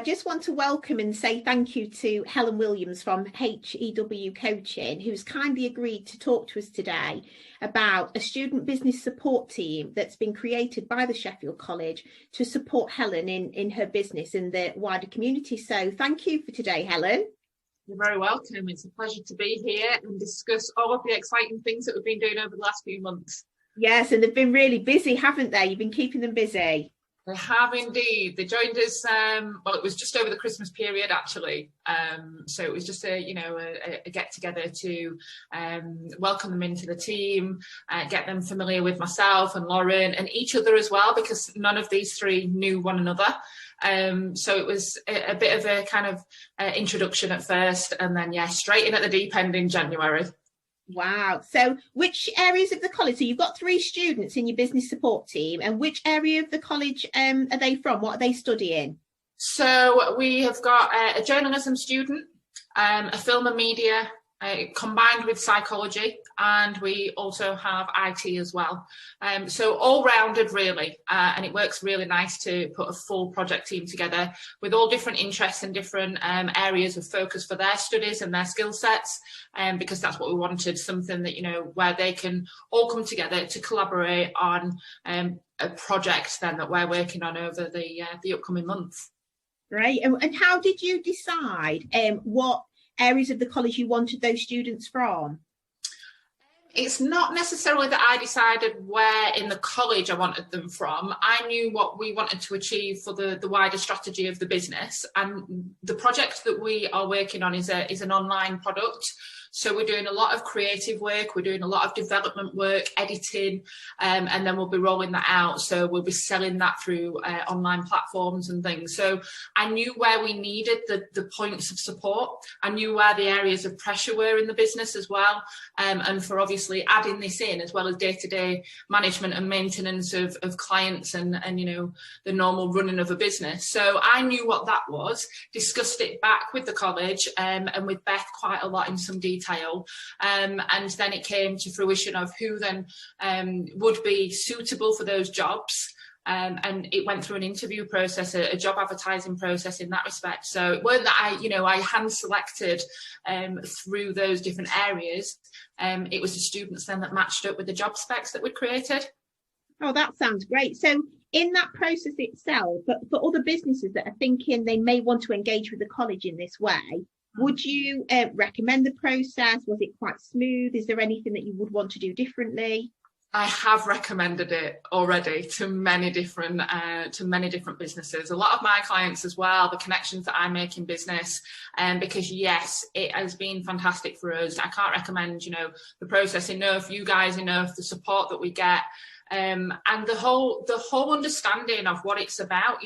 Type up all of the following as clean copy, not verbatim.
just want to welcome and say thank you to Helen Williams from HEW Coaching, who's kindly agreed to talk to us today about a student business support team that's been created by the Sheffield College to support Helen in her business and the wider community. So thank you for today, Helen. You're very welcome. It's a pleasure to be here and discuss all of the exciting things that we've been doing over the last few months. Yes, and they've been really busy, haven't they? You've been keeping them busy. They have indeed. They joined us, well, it was just over the Christmas period, actually. So it was just a get together to welcome them into the team, get them familiar with myself and Lauren and each other as well, because none of these three knew one another. So it was a bit of a kind of introduction at first, and then, straight in at the deep end in January. Wow. So which areas of the college? So you've got 3 students in your business support team, and which area of the college are they from? What are they studying? So we have got a journalism student, a film and media, combined with psychology, and we also have IT as well. So all rounded really, and it works really nice to put a full project team together with all different interests and different areas of focus for their studies and their skill sets, because that's what we wanted, something that, where they can all come together to collaborate on a project then that we're working on over the upcoming months. Great. And how did you decide what areas of the college you wanted those students from? It's not necessarily that I decided where in the college I wanted them from. I knew what we wanted to achieve for the wider strategy of the business, and the project that we are working on is an online product. So we're doing a lot of creative work, we're doing a lot of development work, editing, and then we'll be rolling that out. So we'll be selling that through online platforms and things. So I knew where we needed the points of support. I knew where the areas of pressure were in the business as well. And for obviously adding this in, as well as day-to-day management and maintenance of clients and the normal running of a business. So I knew what that was, discussed it back with the college and with Beth quite a lot in some detail. And then it came to fruition of who then would be suitable for those jobs. And it went through an interview process, a job advertising process in that respect. So it weren't that I hand selected through those different areas. It was the students then that matched up with the job specs that we'd created. Oh, that sounds great. So in that process itself, but for other businesses that are thinking they may want to engage with the college in this way, would you recommend the process? Was it quite smooth? Is there anything that you would want to do differently? I have recommended it already to many different businesses. A lot of my clients as well, the connections that I make in business, because yes, it has been fantastic for us. I can't recommend, the process enough, you guys enough, the support that we get. And the whole understanding of what it's about,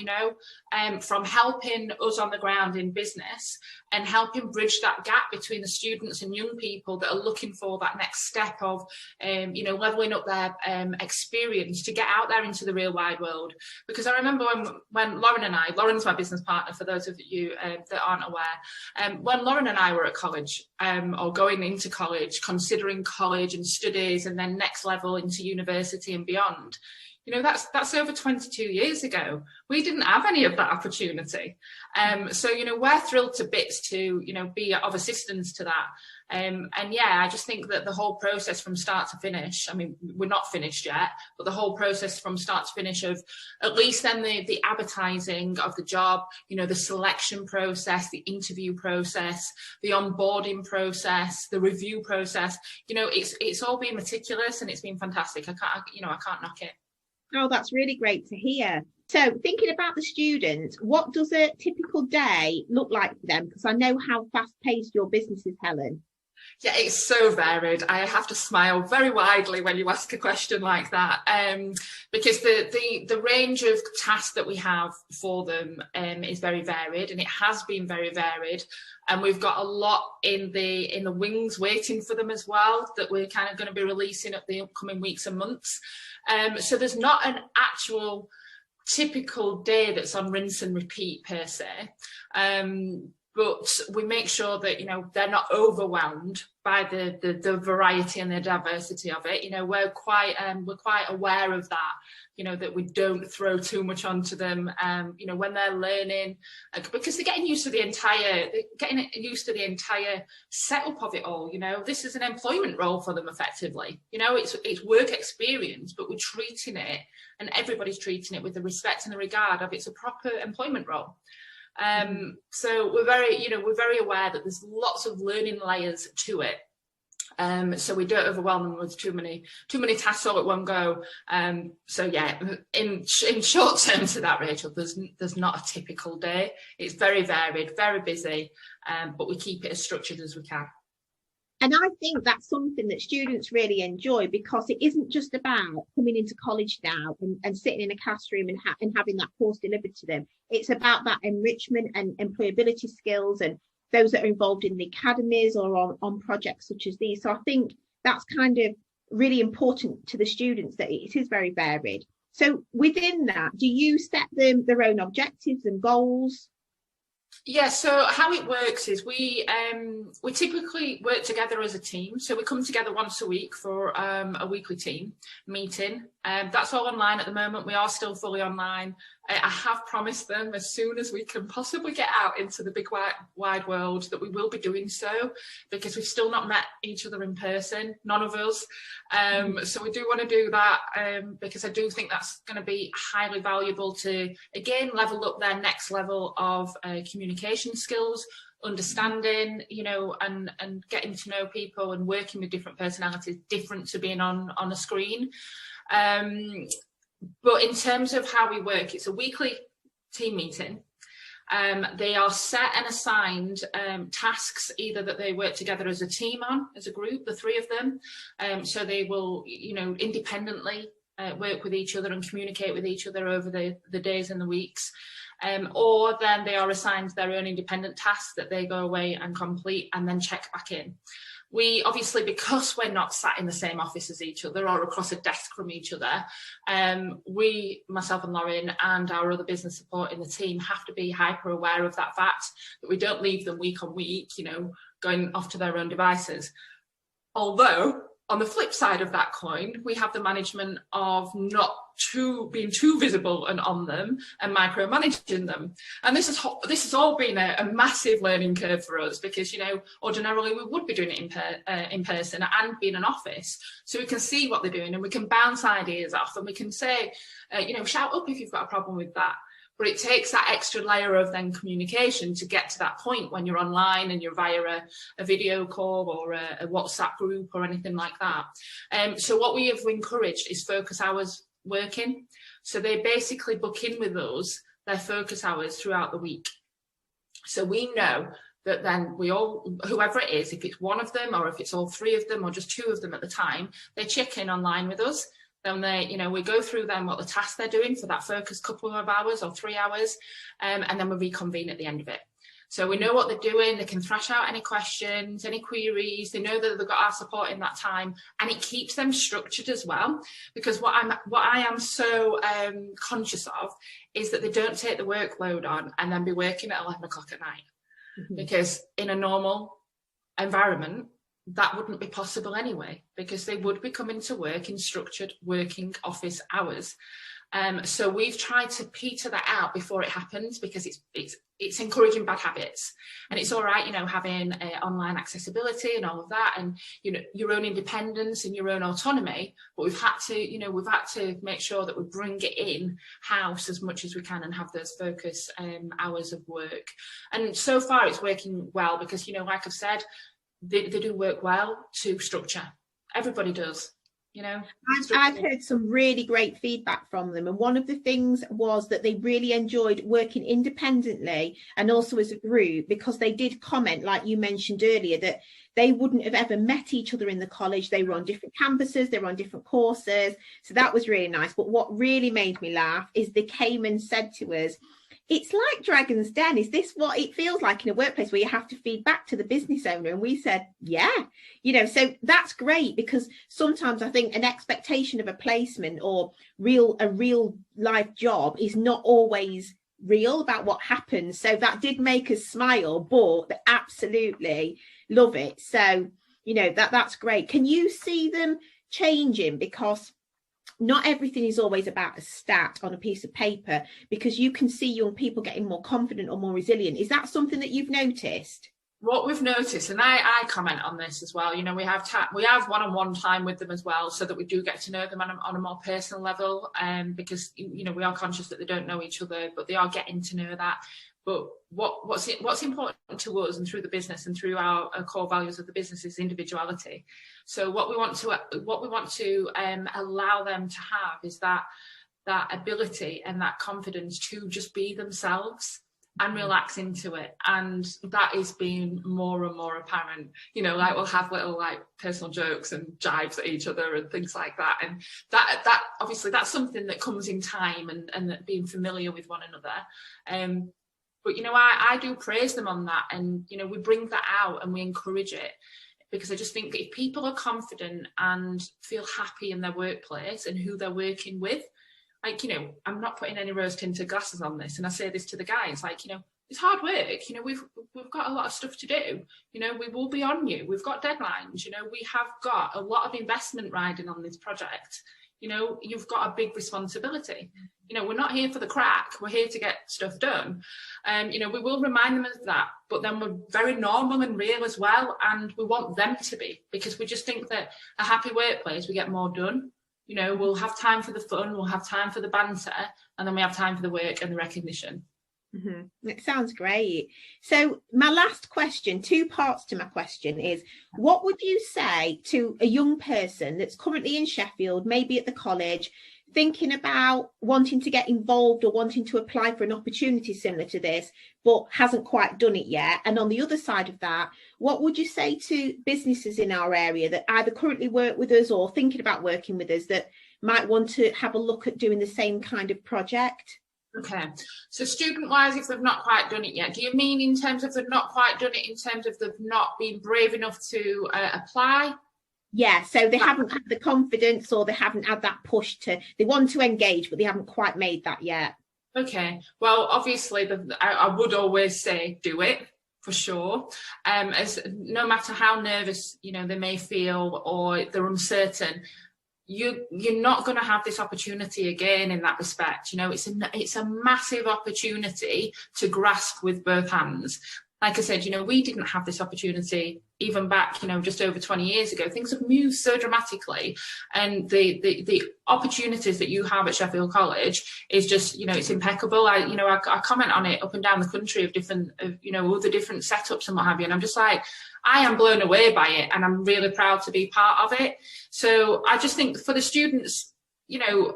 from helping us on the ground in business and helping bridge that gap between the students and young people that are looking for that next step of, leveling up their experience to get out there into the real wide world. Because I remember when Lauren's my business partner, for those of you that aren't aware, when Lauren and I were at college or going into college, considering college and studies and then next level into university and beyond, that's over 22 years ago. We didn't have any of that opportunity. So, we're thrilled to bits to, be of assistance to that. I just think that the whole process from start to finish, we're not finished yet, but the whole process from start to finish of at least then the advertising of the job, the selection process, the interview process, the onboarding process, the review process, it's all been meticulous and it's been fantastic. I can't knock it. Oh, that's really great to hear. So thinking about the students, what does a typical day look like for them? Because I know how fast-paced your business is, Helen. Yeah, it's so varied. I have to smile very widely when you ask a question like that, because the range of tasks that we have for them is very varied, and it has been very varied. And we've got a lot in the wings waiting for them as well that we're kind of going to be releasing up the upcoming weeks and months. So there's not an actual typical day that's on rinse and repeat per se. but we make sure that, you know, they're not overwhelmed by the variety and the diversity of it. You know, we're quite aware of that, you know, that we don't throw too much onto them, you know, when they're learning, because they're getting used to the entire setup of it all. You know, this is an employment role for them effectively. You know, it's work experience, but we're treating it, and everybody's treating it with the respect and the regard of it's a proper employment role. So we're very aware that there's lots of learning layers to it. So we don't overwhelm them with too many tasks all at one go. So yeah, in short term to that, Rachel, there's not a typical day. It's very varied, very busy, but we keep it as structured as we can. And I think that's something that students really enjoy, because it isn't just about coming into college now and sitting in a classroom and having that course delivered to them. It's about that enrichment and employability skills, and those that are involved in the academies or on projects such as these. So I think that's kind of really important to the students, that it is very varied. So within that, do you set them their own objectives and goals? Yeah, so how it works is we typically work together as a team. So we come together once a week for a weekly team meeting. That's all online at the moment. We are still fully online. I have promised them as soon as we can possibly get out into the big wide world that we will be doing so, because we've still not met each other in person, none of us. So we do want to do that, because I do think that's going to be highly valuable to, again, level up their next level of communication skills, understanding, you know, and getting to know people and working with different personalities, different to being on a screen. But in terms of how we work, it's a weekly team meeting. They are set and assigned tasks, either that they work together as a team on, as a group, the three of them. So they will, you know, independently work with each other and communicate with each other over the days and the weeks. Or then they are assigned their own independent tasks that they go away and complete and then check back in. We obviously, because we're not sat in the same office as each other or across a desk from each other, we, myself and Lauren and our other business support in the team, have to be hyper aware of that fact, that we don't leave them week on week, you know, going off to their own devices. Although, on the flip side of that coin, we have the management of not being too visible and on them and micromanaging them. And this has all been a massive learning curve for us, because, you know, ordinarily we would be doing it in person and be in an office, so we can see what they're doing and we can bounce ideas off and we can say, you know, shout up if you've got a problem with that. But it takes that extra layer of then communication to get to that point when you're online and you're via a video call or a WhatsApp group or anything like that. So what we have encouraged is focus hours working. So they basically book in with us their focus hours throughout the week. So we know that then we all, whoever it is, if it's one of them or if it's all three of them or just two of them at the time, they check in online with us. Then they, you know, we go through them what the tasks they're doing for that focus couple of hours or 3 hours, and then we reconvene at the end of it. So we know what they're doing. They can thrash out any questions, any queries. They know that they've got our support in that time, and it keeps them structured as well. Because what I am so conscious of is that they don't take the workload on and then be working at 11 o'clock at night. Mm-hmm. Because in a normal environment, that wouldn't be possible anyway, because they would be coming to work in structured working office hours. So we've tried to peter that out before it happens, because it's encouraging bad habits. And it's all right, you know, having online accessibility and all of that, and, you know, your own independence and your own autonomy. But we've had to make sure that we bring it in house as much as we can and have those focus hours of work. And so far it's working well, because, you know, like I've said, they do work well to structure. Everybody does, you know. I've heard some really great feedback from them, and one of the things was that they really enjoyed working independently and also as a group, because they did comment, like you mentioned earlier, that they wouldn't have ever met each other in the college. They were on different campuses, they were on different courses, so that was really nice. But what really made me laugh is they came and said to us, it's like Dragon's Den. Is this what it feels like in a workplace where you have to feed back to the business owner? And we said, yeah, you know, so that's great, because sometimes I think an expectation of a placement or a real life job is not always real about what happens. So that did make us smile, but they absolutely love it. So, you know, that's great. Can you see them changing? Because not everything is always about a stat on a piece of paper, because you can see young people getting more confident or more resilient. Is that something that you've noticed? What we've noticed, and I comment on this as well, you know, we have one-on-one time with them as well, so that we do get to know them on a more personal level, because, you know, we are conscious that they don't know each other, but they are getting to know that. But what's important to us and through the business and through our core values of the business is individuality. So what we want to allow them to have is that ability and that confidence to just be themselves and relax into it. And that is being more and more apparent. You know, like we'll have little like personal jokes and jibes at each other and things like that. And that obviously that's something that comes in time and that being familiar with one another. But, you know, I do praise them on that. And, you know, we bring that out and we encourage it, because I just think if people are confident and feel happy in their workplace and who they're working with, like, you know, I'm not putting any rose tinted glasses on this. And I say this to the guys, like, you know, it's hard work. You know, we've got a lot of stuff to do. You know, we will be on you. We've got deadlines. You know, we have got a lot of investment riding on this project. You know, you've got a big responsibility. You know, we're not here for the crack. We're here to get stuff done. You know, we will remind them of that, but then we're very normal and real as well. And we want them to be, because we just think that a happy workplace, we get more done. You know, we'll have time for the fun, we'll have time for the banter, and then we have time for the work and the recognition. Mm-hmm. It sounds great. So my last question, 2 parts to my question, is what would you say to a young person that's currently in Sheffield, maybe at the college, thinking about wanting to get involved or wanting to apply for an opportunity similar to this, but hasn't quite done it yet? And on the other side of that, what would you say to businesses in our area that either currently work with us or thinking about working with us that might want to have a look at doing the same kind of project? Okay, so student-wise, if they've not quite done it yet, do you mean in terms of they've not quite done it in terms of they've not been brave enough to apply? Yeah, so they haven't had the confidence, or they haven't had that push they want to engage, but they haven't quite made that yet. Okay, well, obviously, I would always say do it, for sure. As no matter how nervous, you know, they may feel or they're uncertain, you're not going to have this opportunity again in that respect. You know, it's a massive opportunity to grasp with both hands. Like I said, you know, we didn't have this opportunity even back, you know, just over 20 years ago. Things have moved so dramatically, and the opportunities that you have at Sheffield College is just, you know, it's impeccable. I comment on it up and down the country of different, you know, other different setups and what have you. And I'm just like, I am blown away by it, and I'm really proud to be part of it. So I just think for the students, you know,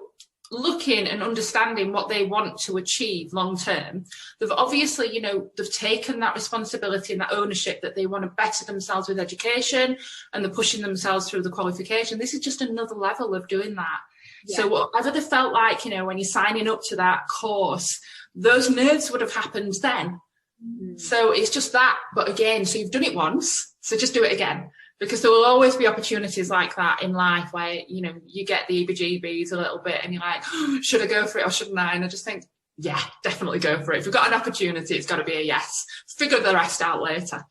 looking and understanding what they want to achieve long term, they've obviously, you know, they've taken that responsibility and that ownership that they want to better themselves with education, and they're pushing themselves through the qualification. This is just another level of doing that. Yeah. So whatever they felt like, you know, when you're signing up to that course, those nerves would have happened then. So it's just that. But again, so you've done it once, so just do it again. Because there will always be opportunities like that in life where, you know, you get the heebie-jeebies a little bit and you're like, oh, should I go for it or shouldn't I? And I just think, yeah, definitely go for it. If you've got an opportunity, it's got to be a yes. Figure the rest out later.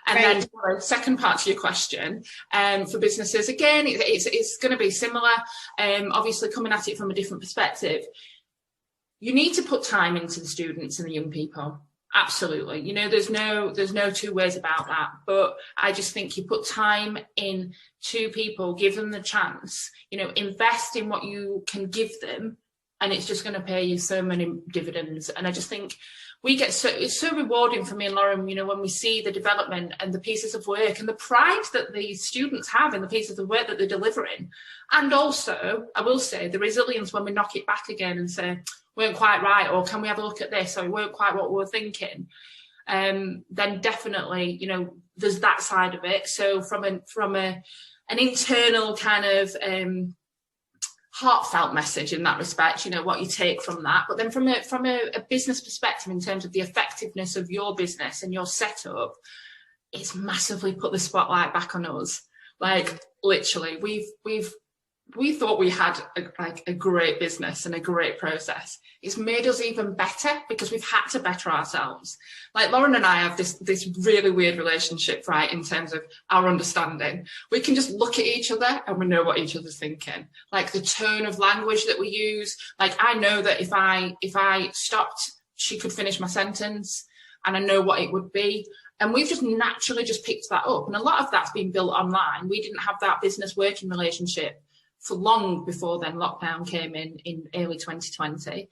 And then for the second part to your question, for businesses, again, it's going to be similar. Obviously, coming at it from a different perspective, you need to put time into the students and the young people. Absolutely. You know, there's no 2 ways about that. But I just think you put time in to people, give them the chance, you know, invest in what you can give them, and it's just going to pay you so many dividends. And I just think it's so rewarding for me and Lauren, you know, when we see the development and the pieces of work and the pride that the students have in the pieces of work that they're delivering. And also, I will say, the resilience when we knock it back again and say, weren't quite right, or can we have a look at this, or weren't quite what we were thinking, then definitely, you know, there's that side of it. So from an internal kind of heartfelt message in that respect, you know, what you take from that. But then from a business perspective, in terms of the effectiveness of your business and your setup, it's massively put the spotlight back on us. Like, literally, we've we thought we had a great business and a great process. It's made us even better because we've had to better ourselves. Like Lauren and I have this really weird relationship, right, in terms of our understanding. We can just look at each other and we know what each other's thinking. Like the tone of language that we use. Like I know that if I stopped, she could finish my sentence, and I know what it would be. And we've just naturally just picked that up. And a lot of that's been built online. We didn't have that business working relationship for long before then lockdown came in early 2020.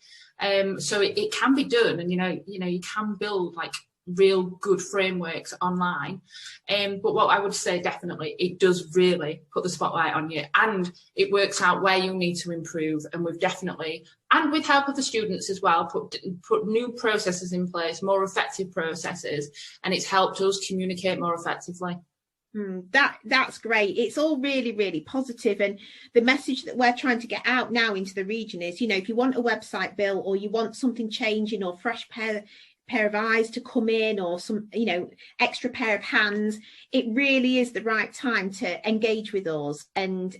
So it can be done, and you can build like real good frameworks online. But what I would say, definitely, it does really put the spotlight on you, and it works out where you need to improve. And we've definitely, and with help of the students as well, put new processes in place, more effective processes, and it's helped us communicate more effectively. That's great. It's all really, really positive. And the message that we're trying to get out now into the region is, if you want a website built, or you want something changing, or fresh pair of eyes to come in, or some extra pair of hands, it really is the right time to engage with us and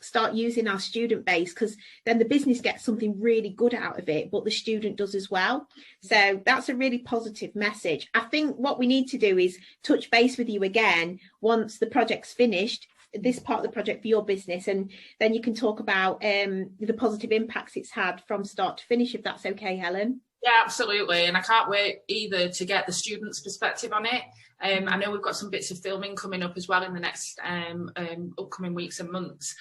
start using our student base, because then the business gets something really good out of it, but the student does as well. So that's a really positive message. I think what we need to do is touch base with you again once the project's finished, this part of the project for your business, and then you can talk about the positive impacts it's had from start to finish, if that's okay, Helen. Yeah, absolutely. And I can't wait either to get the students' perspective on it. I know we've got some bits of filming coming up as well in the next upcoming weeks and months,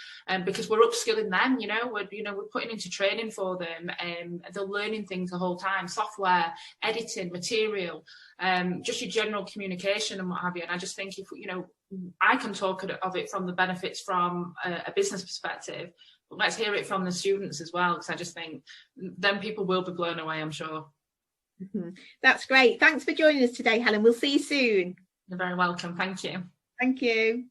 because we're upskilling them. We're putting into training for them, they're learning things the whole time: software, editing, material, just your general communication and what have you. And I just think if I can talk of it from the benefits from a business perspective, but let's hear it from the students as well, because I just think then people will be blown away, I'm sure. That's great. Thanks for joining us today, Helen. We'll see you soon. You're very welcome. Thank you. Thank you.